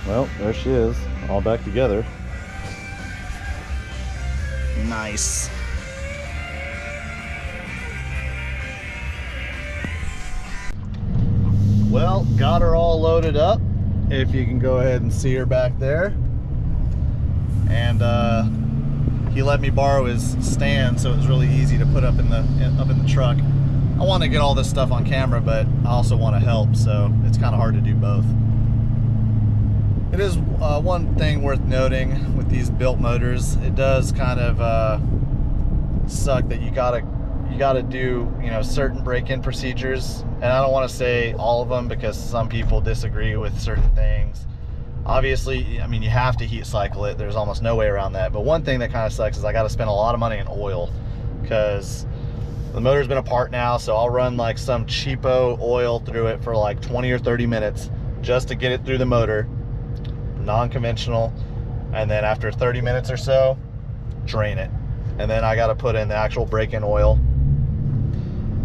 Well, there she is, all back together. Nice. Well, got her all loaded up. If you can go ahead and see her back there. And he let me borrow his stand, so it was really easy to put up in the truck. I want to get all this stuff on camera, but I also want to help, so it's kind of hard to do both. It is one thing worth noting with these built motors. It does kind of suck that you gotta do, you know, certain break-in procedures, and I don't want to say all of them because some people disagree with certain things. Obviously, I mean, you have to heat cycle it. There's almost no way around that. But one thing that kind of sucks is I got to spend a lot of money in oil because the motor's been apart now, so I'll run like some cheapo oil through it for like 20 or 30 minutes just to get it through the motor, non-conventional, and then after 30 minutes or so, drain it. And then I got to put in the actual break-in oil.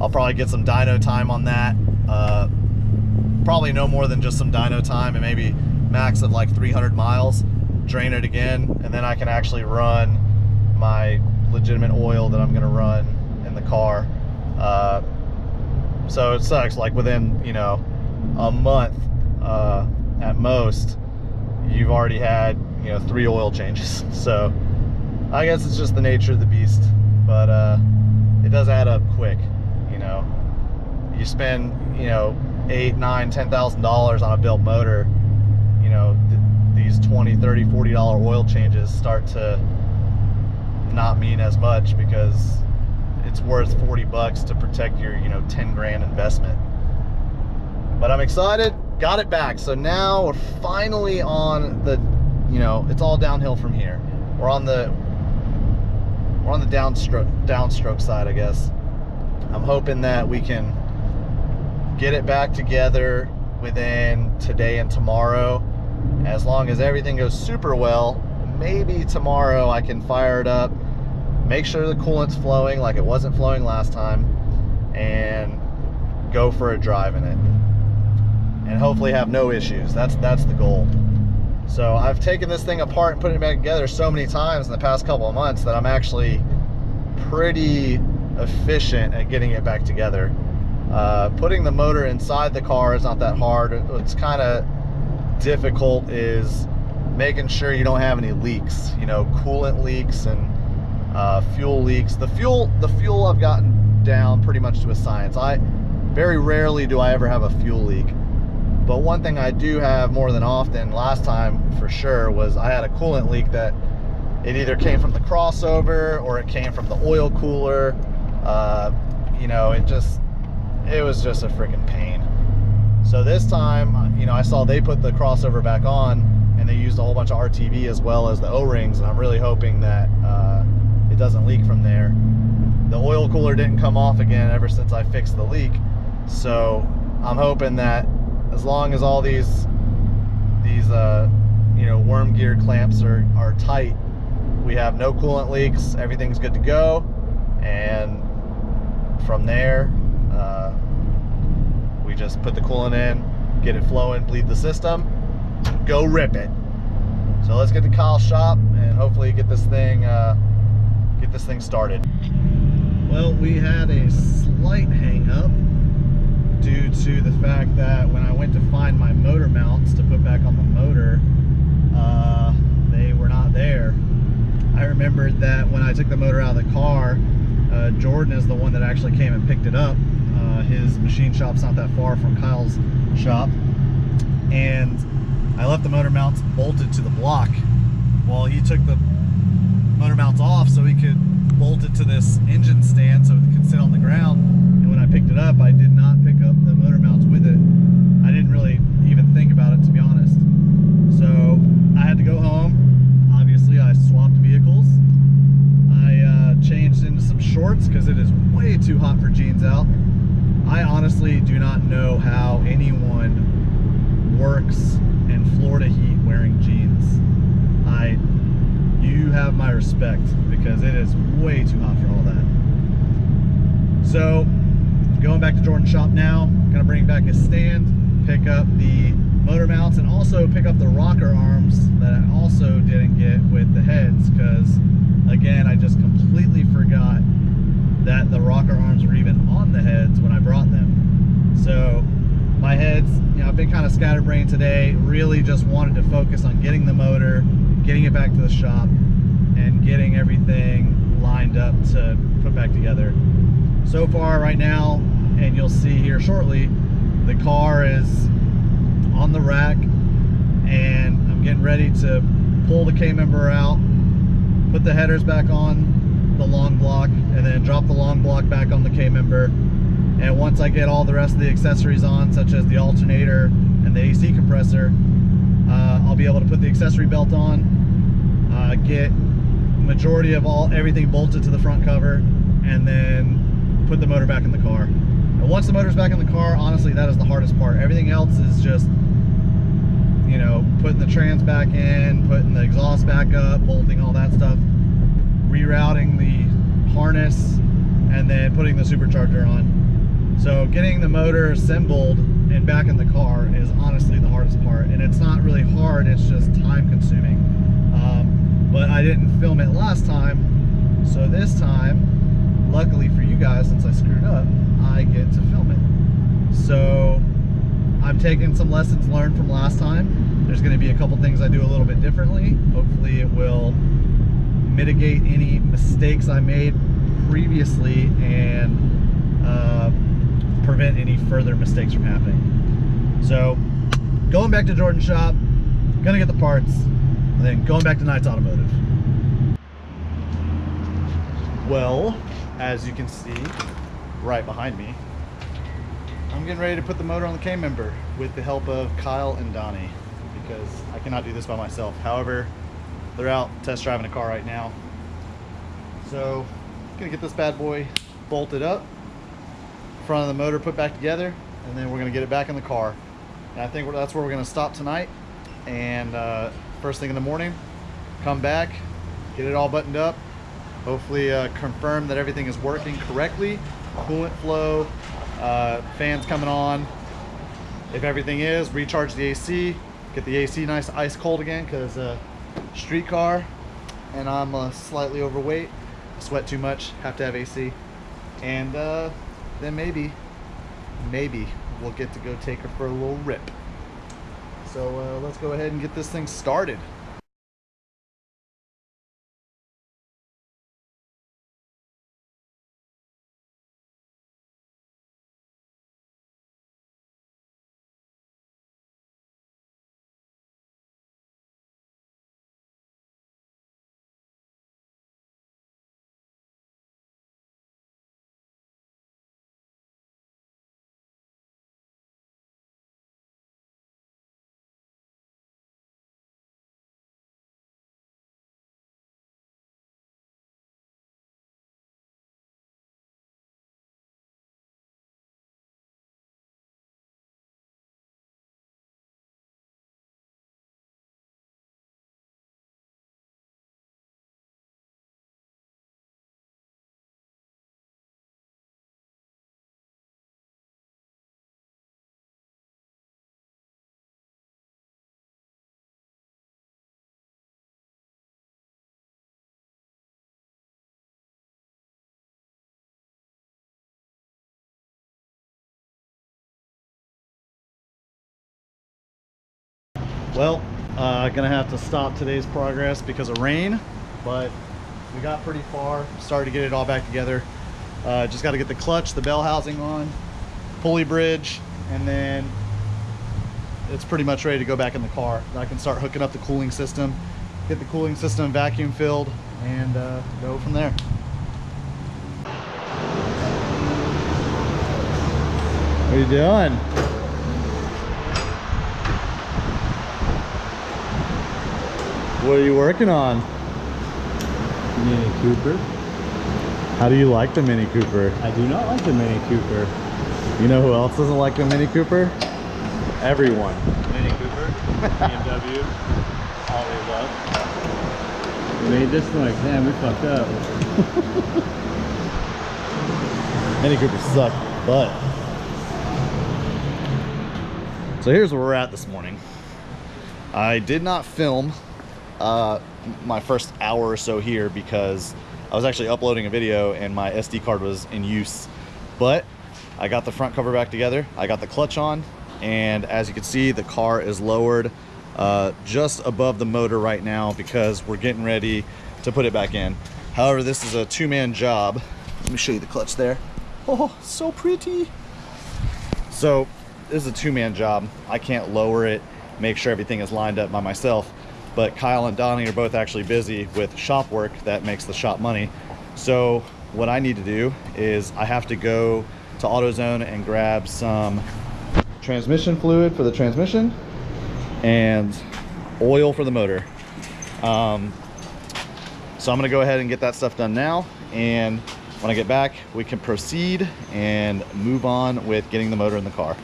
I'll probably get some dyno time on that. Probably no more than just some dyno time, and maybe max of like 300 miles. Drain it again, and then I can actually run my legitimate oil that I'm going to run in the car. So it sucks, like within, you know, a month at most, you've already had, you know, 3 oil changes. So I guess it's just the nature of the beast, but it does add up quick. You know, you spend, you know, $8,000, $9,000, $10,000 on a built motor, you know, these $20, $30, $40 oil changes start to not mean as much because it's worth 40 bucks to protect your, you know, 10 grand investment. But I'm excited, got it back. So now we're finally on the, you know, it's all downhill from here. We're on the downstroke side, I guess. I'm hoping that we can get it back together within today and tomorrow. As long as everything goes super well, maybe tomorrow I can fire it up, make sure the coolant's flowing like it wasn't flowing last time, and go for a drive in it. And hopefully have no issues. That's the goal. So I've taken this thing apart and put it back together so many times in the past couple of months that I'm actually pretty efficient at getting it back together. Putting the motor inside the car is not that hard. What's kind of difficult is making sure you don't have any leaks, you know, coolant leaks and fuel leaks. The fuel I've gotten down pretty much to a science. Very rarely do I ever have a fuel leak. But one thing I do have more than often, last time for sure, was I had a coolant leak that it either came from the crossover or it came from the oil cooler. You know, it was just a freaking pain. So this time, you know, I saw they put the crossover back on and they used a whole bunch of RTV as well as the O-rings, and I'm really hoping that it doesn't leak from there. The oil cooler didn't come off again ever since I fixed the leak. So I'm hoping that as long as all these you know, worm gear clamps are tight, we have no coolant leaks, everything's good to go, and from there we just put the coolant in, get it flowing, bleed the system, go rip it. So let's get to Kyle's shop and hopefully get this thing started. Well, we had a slight hang up due to the fact that when I went to find my motor mounts to put back on the motor, they were not there. I remembered that when I took the motor out of the car, Jordan is the one that actually came and picked it up. His machine shop's not that far from Kyle's shop, and I left the motor mounts bolted to the block. Well, he took the motor mounts off so he could bolt it to this engine stand so it could sit on the ground. And when I picked it up, I did not pick up the motor mounts with it. I didn't really even think about it, to be honest. So I had to go home. Obviously, I swapped vehicles. I changed into some shorts because it is way too hot for jeans out. I honestly do not know how anyone works in Florida heat wearing jeans. You have my respect because it is way too hot for all that. So going back to Jordan's shop now, gonna bring back his stand, pick up the motor mounts, and also pick up the rocker arms that I also didn't get with the heads, because again, I just completely forgot that the rocker arms were even on the heads when I brought them. So my heads, you know, I've been kind of scatterbrained today. Really just wanted to focus on getting the motor, getting it back to the shop, and getting everything lined up to put back together. So far right now, and you'll see here shortly, the car is on the rack, and I'm getting ready to pull the K-member out, put the headers back on the long block, and then drop the long block back on the K-member. And once I get all the rest of the accessories on, such as the alternator and the AC compressor, I'll be able to put the accessory belt on, get majority of everything bolted to the front cover, and then put the motor back in the car. And once the motor's back in the car, honestly, that is the hardest part. Everything else is just, you know, putting the trans back in, putting the exhaust back up, bolting all that stuff, rerouting the harness, and then putting the supercharger on. So getting the motor assembled and back in the car is honestly the hardest part. And it's not really hard, it's just time consuming. But I didn't film it last time, so this time, luckily for you guys, since I screwed up, I get to film it. So I'm taking some lessons learned from last time. There's going to be a couple things I do a little bit differently. Hopefully it will mitigate any mistakes I made previously and prevent any further mistakes from happening. So going back to Jordan's shop, gonna get the parts, and then going back to Knight's Automotive. Well, as you can see right behind me, I'm getting ready to put the motor on the K-member with the help of Kyle and Donnie, because I cannot do this by myself. However, they're out test driving a car right now. So, gonna get this bad boy bolted up, front of the motor put back together, and then we're gonna get it back in the car. And I think that's where we're gonna stop tonight. And first thing in the morning, come back, get it all buttoned up, hopefully confirm that everything is working correctly, coolant flow, fans coming on. If everything is, recharge the AC, get the AC nice ice cold again, because street car, and I'm slightly overweight, sweat too much, have to have AC. And then maybe we'll get to go take her for a little rip. So let's go ahead and get this thing started. Well, gonna have to stop today's progress because of rain, but we got pretty far, started to get it all back together. Just got to get the clutch, the bell housing on, pulley bridge, and then it's pretty much ready to go back in the car. I can start hooking up the cooling system, get the cooling system vacuum filled, and go from there. What are you doing? What are you working on? Mini Cooper. How do you like the Mini Cooper? I do not like the Mini Cooper. You know who else doesn't like the Mini Cooper? Everyone. Mini Cooper, BMW, all the above. We made this like, damn, we fucked up. Mini Coopers suck, but So here's where we're at this morning. I did not film my first hour or so here because I was actually uploading a video and my SD card was in use. But I got the front cover back together, I got the clutch on, and as you can see, the car is lowered just above the motor right now because we're getting ready to put it back in. However, this is a two-man job. Let me show you the clutch there. Oh, so pretty. So this is a two-man job. I can't lower it, make sure everything is lined up by myself, but Kyle and Donnie are both actually busy with shop work that makes the shop money. So what I need to do is I have to go to AutoZone and grab some transmission fluid for the transmission and oil for the motor. So I'm gonna go ahead and get that stuff done now, and when I get back we can proceed and move on with getting the motor in the car.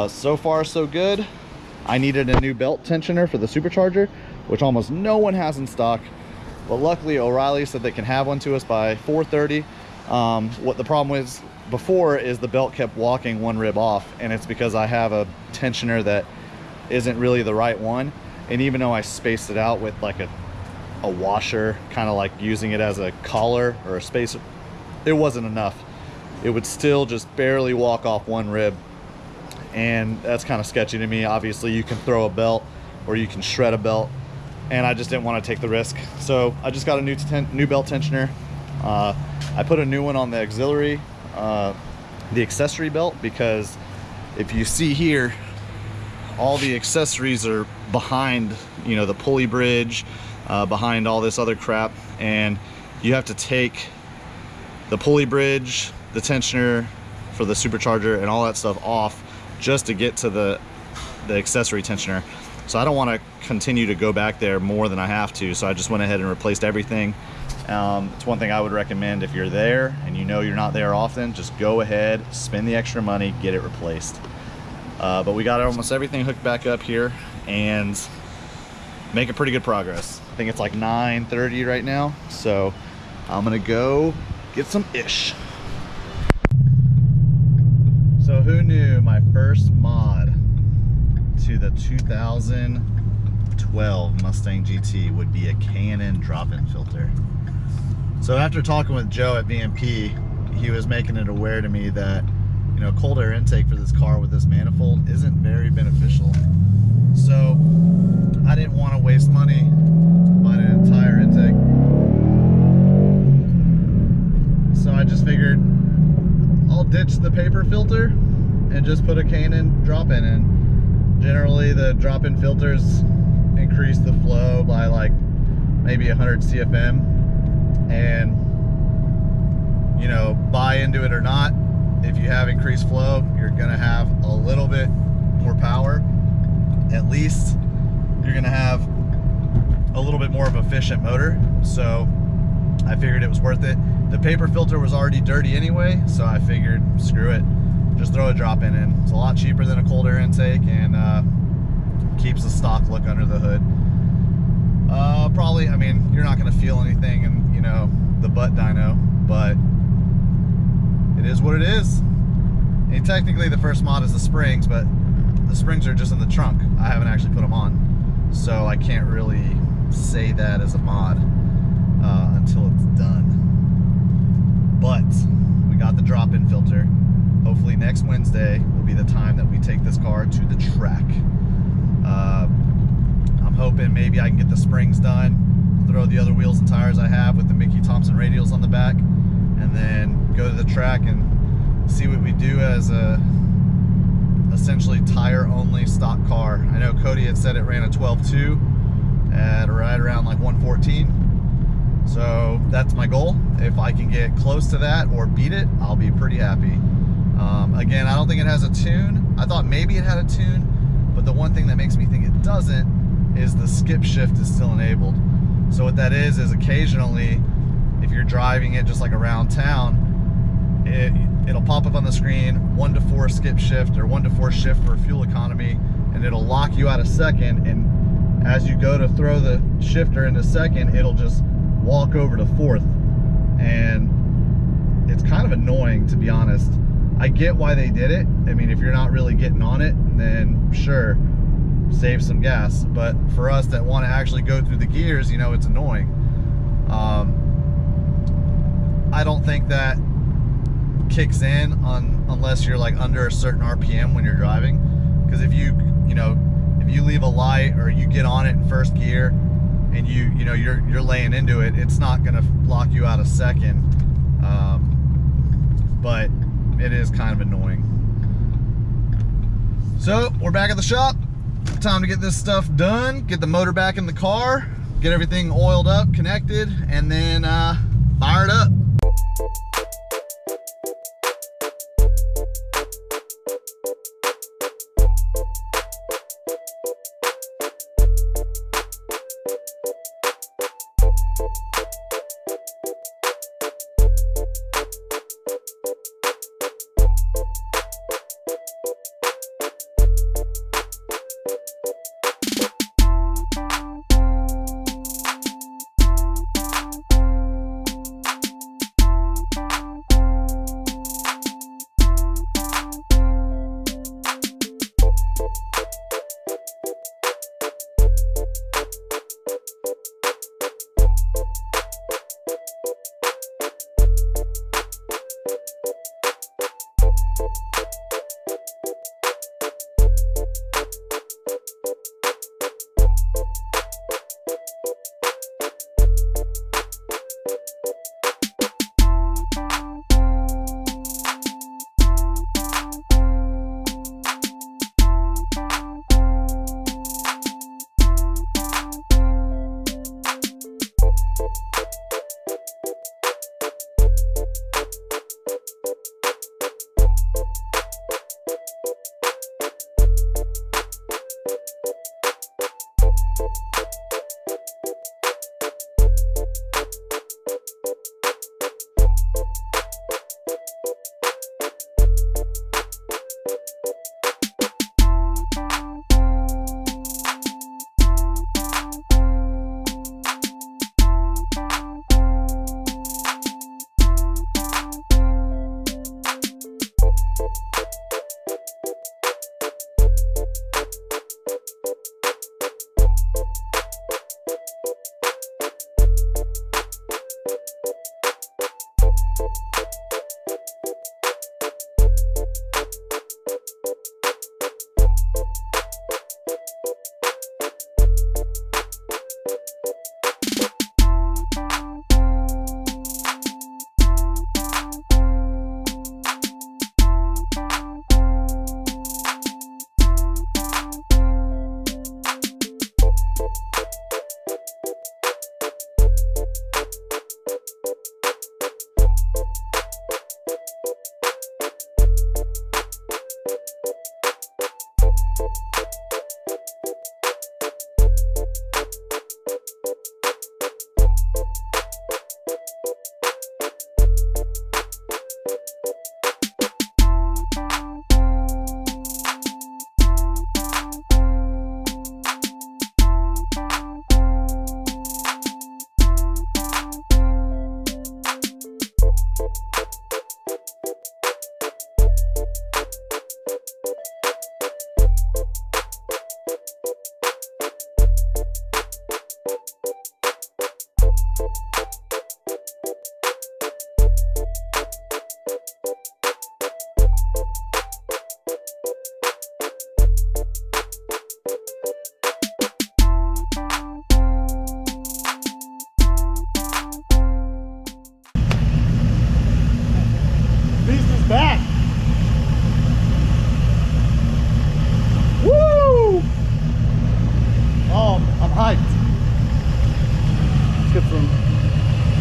So far so good. I needed a new belt tensioner for the supercharger, which almost no one has in stock, but luckily O'Reilly said they can have one to us by 4:30. What the problem was before is the belt kept walking one rib off, and it's because I have a tensioner that isn't really the right one, and even though I spaced it out with like a washer, kind of like using it as a collar or a spacer, it wasn't enough. It would still just barely walk off one rib, and that's kind of sketchy to me. Obviously you can throw a belt or you can shred a belt, and I just didn't want to take the risk, so I just got a new belt tensioner. I put a new one on the auxiliary, the accessory belt, because if you see here, all the accessories are behind, you know, the pulley bridge, behind all this other crap, and you have to take the pulley bridge, the tensioner for the supercharger, and all that stuff off just to get to the accessory tensioner. So I don't want to continue to go back there more than I have to, so I just went ahead and replaced everything. It's one thing I would recommend if you're there and you know you're not there often, just go ahead, spend the extra money, get it replaced. But we got almost everything hooked back up here and making pretty good progress. I think it's like 9:30 right now, so I'm gonna go get some ish. So who knew my first mod to the 2012 Mustang GT would be a K&N drop-in filter. So after talking with Joe at BMP, he was making it aware to me that, you know, cold air intake for this car with this manifold isn't very beneficial. So I didn't want to waste money on an entire intake. So I just figured I'll ditch the paper filter and just put a K&N drop-in in. Generally the drop-in filters increase the flow by like maybe 100 CFM, and you know, buy into it or not, if you have increased flow, you're gonna have a little bit more power. At least you're gonna have a little bit more of an efficient motor. So I figured it was worth it. The paper filter was already dirty anyway, so I figured screw it, just throw a drop-in in. It's a lot cheaper than a cold air intake, and keeps the stock look under the hood. Probably, I mean, you're not gonna feel anything in, you know, the butt dyno, but it is what it is. And technically the first mod is the springs, but the springs are just in the trunk. I haven't actually put them on, so I can't really say that as a mod until it's done. But we got the drop-in filter. Hopefully next Wednesday will be the time that we take this car to the track. I'm hoping maybe I can get the springs done, throw the other wheels and tires I have with the Mickey Thompson radials on the back, and then go to the track and see what we do as a essentially tire only stock car. I know Cody had said it ran a 12.2 at right around like 114. So that's my goal. If I can get close to that or beat it, I'll be pretty happy. Again, I don't think it has a tune. I thought maybe it had a tune, but the one thing that makes me think it doesn't is the skip shift is still enabled. So what that is occasionally, if you're driving it just like around town, it'll pop up on the screen 1 to 4 skip shift or 1 to 4 shift for fuel economy, and it'll lock you out of second, and as you go to throw the shifter into second, it'll just walk over to fourth. And it's kind of annoying, to be honest. I get why they did it. I mean, if you're not really getting on it, then sure, save some gas. But for us that want to actually go through the gears, you know, it's annoying. I don't think that kicks in unless you're like under a certain RPM when you're driving. Because if you leave a light or you get on it in first gear and you're laying into it, it's not gonna lock you out a second. But it is kind of annoying. So we're back at the shop. Time to get this stuff done, get the motor back in the car, get everything oiled up, connected, and then fire it up.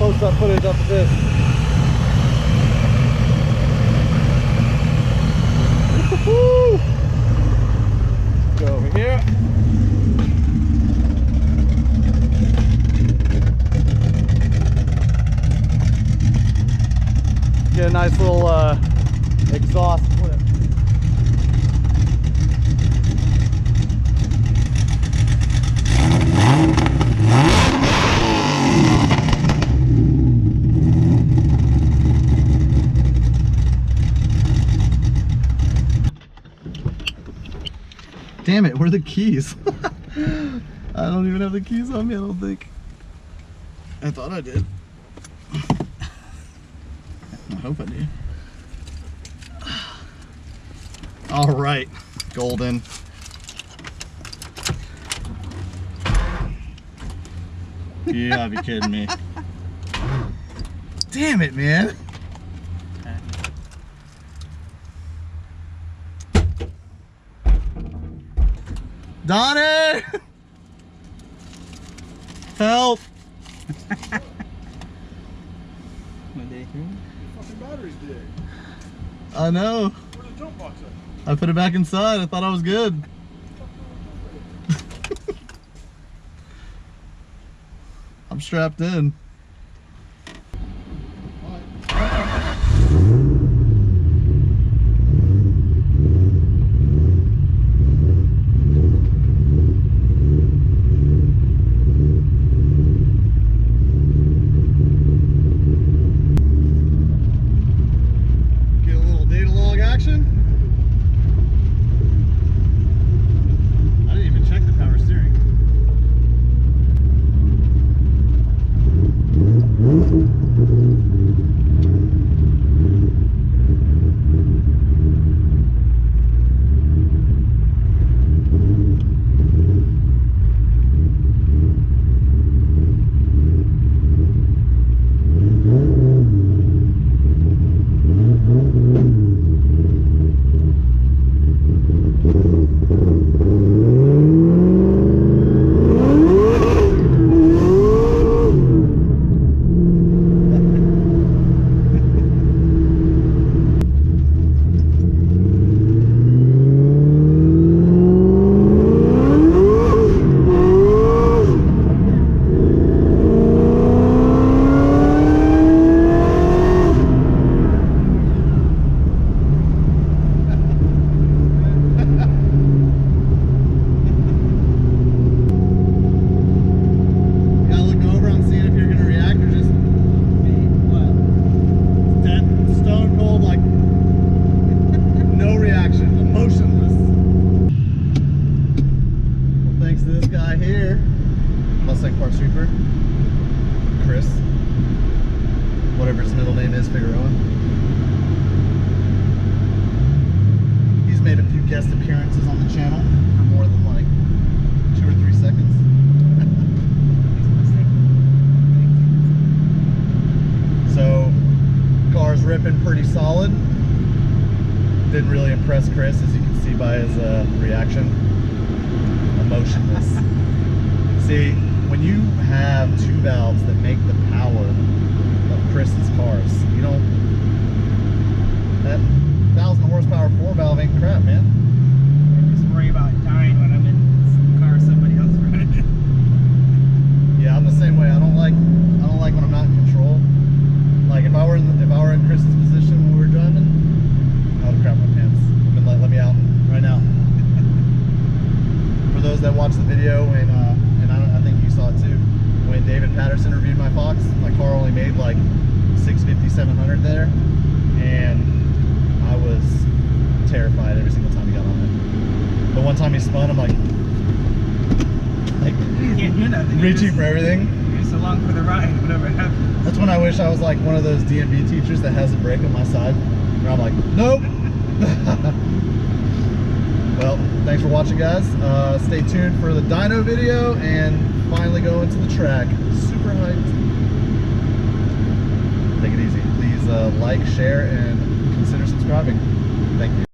close-up footage up of this. Woo-hoo-hoo! Go over here. Get a nice little exhaust clip. Damn it, where are the keys? I don't even have the keys on me, I don't think. I thought I did. I hope I do. All right, Golden. You gotta be kidding me. Damn it, man. Donnie! Help! Fucking battery's dead. I know. Where's the jump box at? I put it back inside. I thought I was good. I'm strapped in. Get a little data log action. I didn't even check the power steering. Chris, whatever his middle name is, Figueroa. He's made a few guest appearances on the channel for more than like 2 or 3 seconds. So, car's ripping pretty solid. Didn't really impress Chris, as you can see by his reaction. Emotionless. See, when you have 2 valves that make the power of Chris's cars, you don't, that 1,000 horsepower 4 valve ain't crap, man. I just worry about dying when I'm in the car somebody else running. Yeah, I'm the same way. I don't like when I'm not in control. Like if I were in Chris's position when we were driving, I would crap my pants. I mean, let me out right now. For those that watched the video, and I think you saw it too, when David Patterson reviewed my Fox, my car only made like 650, 700 there, and I was terrified every single time he got on it. But one time he spun, I'm like You can't do nothing. reaching for everything. You're just along for the ride, whatever happens. That's when I wish I was like one of those DMV teachers that has a brake on my side, where I'm like, nope. Well, thanks for watching, guys. Stay tuned for the dyno video and finally go into the track. Super hyped. Take it easy. Please like, share, and consider subscribing. Thank you.